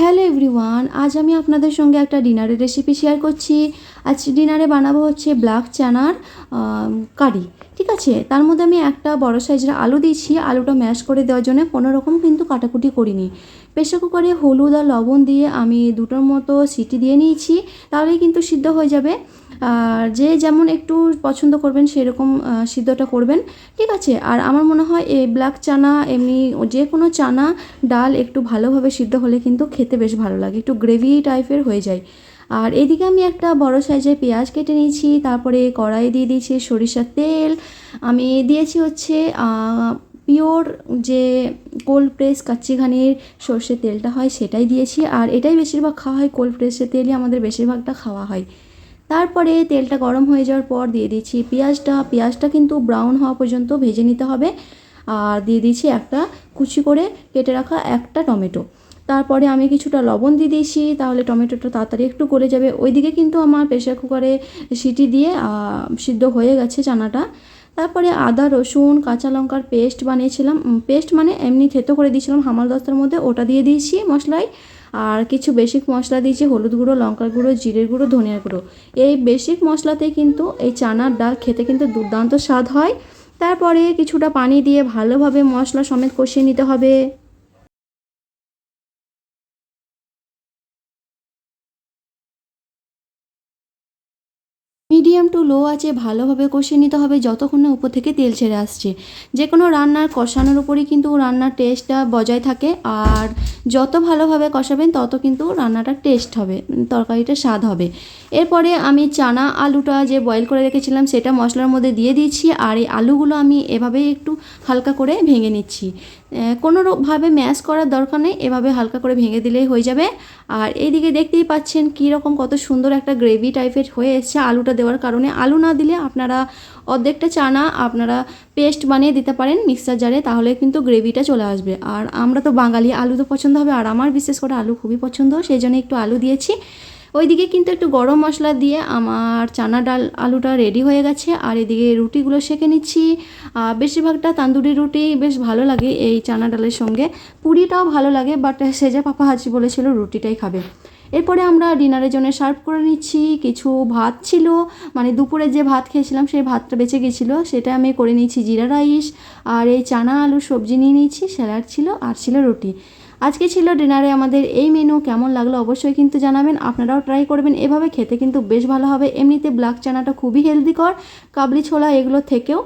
Hello everyone, আজ আমি আপনাদের সঙ্গে একটা ডিনারের রেসিপি শেয়ার করছি। আজ ডিনারে বানাবো হচ্ছে ব্ল্যাক চানার কারি। ঠিক আছে, তার মধ্যে আমি একটা বড় সাইজের আলু দিয়েছি। আলুটা ম্যাশ করে দেওয়ার জন্য কোনো রকম কিন্তু কাটাকুটি করিনি। প্রেসার কুকারে হলুদ আর লবণ দিয়ে আমি দুটোর মতো সিটি দিয়ে নিয়েছি, তাহলেই কিন্তু সিদ্ধ হয়ে যাবে। আর যে যেমন একটু পছন্দ করবেন সেরকম সিদ্ধটা করবেন। ঠিক আছে, আর আমার মনে হয় এই ব্ল্যাক চানা এমনি যে কোনো চানা ডাল একটু ভালোভাবে সিদ্ধ হলে কিন্তু খেতে বেশ ভালো লাগে, একটু গ্রেভি টাইপের হয়ে যায়। আর এদিকে আমি একটা বড় সাইজের পেঁয়াজ কেটে নিয়েছি, তারপরে কড়াই দিয়ে দিয়েছি সরিষার তেল। আমি দিয়েছি হচ্ছে পিওর যে কোল্ড প্রেস কাচ্চিঘানির সর্ষের তেলটা হয় সেটাই দিয়েছি, আর এটাই বেশিরভাগ খাওয়া হয়, কোল্ড প্রেসের তেলই আমাদের বেশিরভাগটা খাওয়া হয়। তারপরে তেলটা গরম হয়ে যাওয়ার পর দিয়ে দিচ্ছি পেঁয়াজটা কিন্তু ব্রাউন হওয়া পর্যন্ত ভেজে নিতে হবে। আর দিয়ে দিচ্ছি একটা কুচি করে কেটে রাখা একটা টমেটো। তারপরে আমি কিছুটা লবণ দিয়ে দিয়েছি, তাহলে টমেটোটা তাড়াতাড়ি একটু গলে যাবে। ওইদিকে কিন্তু আমার প্রেসার কুকারে সিটি দিয়ে সিদ্ধ হয়ে গেছে চানাটা। তারপরে আদা রসুন কাঁচা লঙ্কার পেস্ট বানিয়েছিলাম, পেস্ট মানে এমনি থেতো করে দিয়েছিলাম হামালদস্তার মধ্যে, ওটা দিয়ে দিয়েছি মশলায়। আর কিছু বেসিক মশলা দিয়েছি, হলুদ গুঁড়ো, লঙ্কার গুঁড়ো, জিরের গুঁড়ো, ধনিয়ার গুঁড়ো। এই বেসিক মশলাতে কিন্তু এই চানার ডাল খেতে কিন্তু দুর্দান্ত স্বাদ হয়। তারপরে কিছুটা পানি দিয়ে ভালোভাবে মশলা সমেত কষিয়ে নিতে হবে। মিডিয়াম টু লো আছে ভালোভাবে কষিয়ে নিতে হবে যতক্ষণ না উপর থেকে তেল ছেড়ে আসছে। যে কোনো রান্নার কষানোর উপরই কিন্তু রান্নার টেস্টটা বজায় থাকে, আর যত ভালোভাবে কষাবেন তত কিন্তু রান্নাটা টেস্ট হবে, তরকারিটা স্বাদ হবে। এরপরে আমি চানা আলুটা যে বয়েল করে রেখেছিলাম সেটা মশলার মধ্যে দিয়ে দিচ্ছি, আর এই আলুগুলো আমি এভাবেই একটু হালকা করে ভেঙে নিচ্ছি। কোনোভাবে ম্যাশ করার দরকার নেই, এভাবে হালকা করে ভেঙে দিলেই হয়ে যাবে। আর এইদিকে দেখতেই পাচ্ছেন কীরকম কত সুন্দর একটা গ্রেভি টাইপের হয়ে এসছে আলুটা দেওয়ার কারণে। আলু না দিলে আপনারা অর্ধেকটা চানা আপনারা পেস্ট বানিয়ে দিতে পারেন মিক্সার জারে, তাহলে কিন্তু গ্রেভিটা চলে আসবে। আর আমরা তো বাঙালি, আলু তো পছন্দ হবে, আর আমার বিশেষ করে আলু খুবই পছন্দ, সেই জন্য একটু আলু দিয়েছি। ওইদিকে কিন্তু একটু গরম মশলা দিয়ে আমার চানা ডাল আলুটা রেডি হয়ে গেছে। আর এদিকে রুটিগুলো সেঁকে নিচ্ছি। বেশিরভাগটা তান্দুরি রুটি বেশ ভালো লাগে এই চানা ডালের সঙ্গে, পুরিটাও ভালো লাগে, বাট সেজা পাপা হাজি বলেছিল রুটিটাই খাবে। এরপরে আমরা ডিনারের জন্য সার্ভ করে নিচ্ছি। কিছু ভাত ছিল, মানে দুপুরে যে ভাত খেয়েছিলাম সেই ভাতটা বেঁচে গেছিলো, সেটা আমি করে নিচ্ছি জিরা রাইস। আর এই চানা আলু সবজি নিয়ে নিচ্ছি, স্যালাড ছিল, আর ছিল রুটি। আজকে ছিল ডিনারে আমাদের এই মেনু। কেমন লাগলো অবশ্যই কিন্তু জানাবেন, আপনারাও ট্রাই করবেন, এভাবে খেতে কিন্তু বেশ ভালো হবে। এমনিতে ব্ল্যাক চানাটা খুবই হেলদিকর, কাবলি ছোলা এগুলোর থেকেও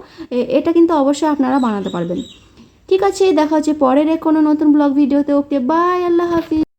এটা কিন্তু অবশ্যই আপনারা বানাতে পারবেন। ঠিক আছে, দেখা হচ্ছে পরের কোনো নতুন ব্লগ ভিডিওতে। ওকে বাই, আল্লাহ হাফিজ।